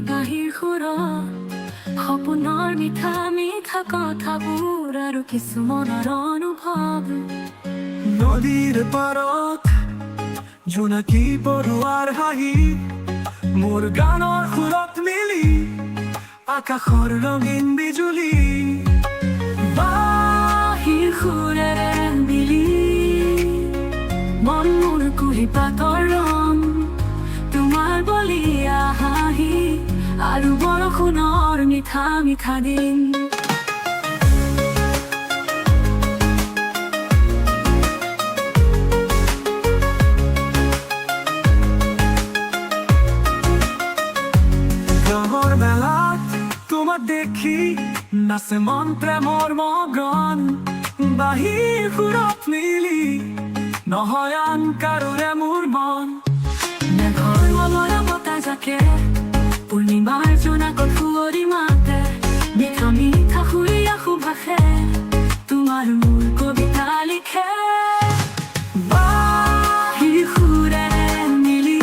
বাহিৰ সুৰত সপোনৰ মিঠা মিঠা কথাবোৰ আৰু কিছু মনৰ অনুভৱ নদীৰ পাৰত জোনাকী পৰুৱাৰ হাঁহি মোৰ গানৰ সুৰত মিলি আকাশৰ ৰঙীন বিজুলী বাহিৰ সুৰেৰে মিলি মন মোৰ কুঁহিপাতৰ ৰং তোমাৰ বলিয়া হাঁহি আৰু বৰষুণৰ মিঠা মিঠা দিন গাঁৱৰ মেলাত তোমাক দেখি নাচে মন প্ৰেমৰ মগন বাহিৰ সুৰত মিলি নহয় আন কাৰোৰে মোৰ মন মেঘৰ মলয়া বতাহ জাকে পূৰ্ণিমাৰ জোনাকত সুঁৱৰি মাতে মিঠা মিঠা সুৰীয়া সুভাষে তোমাৰ মোৰ কবিতা লিখে বাহিৰ সুৰেৰে মিলি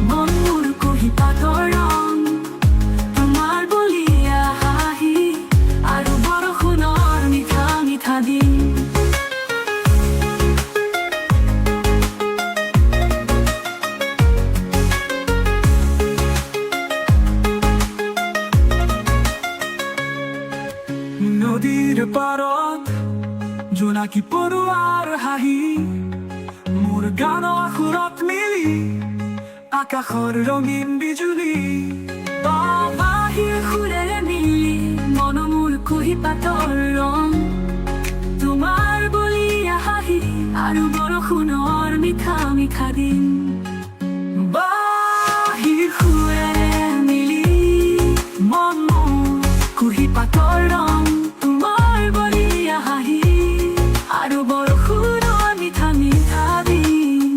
মন মোৰ কুঁহিপাতৰ ৰং তোমাৰ বলিয়া হাঁহি আৰু বৰষুণৰ মিঠা মিঠা দিন নদীৰ পাৰত জোনাকী পৰুৱাৰ হাঁহি মোৰ গানৰ সুৰত মিলি আকাশৰ ৰঙীন বিজুলী বাহিৰ সুৰেৰে মিলি মন মোৰ কুঁহিপাতৰ ৰং তোমাৰ বলিয়া হাঁহি আৰু বৰষুণৰ মিঠা মিঠা দিন বাহিৰ সুৰেৰে মিলি মন মোৰ কুঁহিপাতৰ ৰং তোমাৰ বলিয়া হাঁহি আৰু বৰষুণৰ মিঠা মিঠা দিন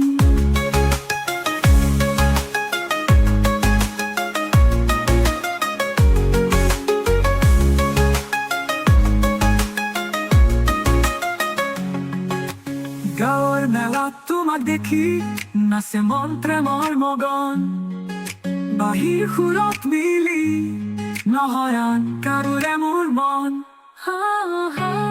গাঁৱৰ মেলাত তোমাক দেখি নাচে মন প্ৰেমৰ মগন বাহিৰ সুৰত মিলি নহয় আন কাৰোৰে মোৰ মন হা হা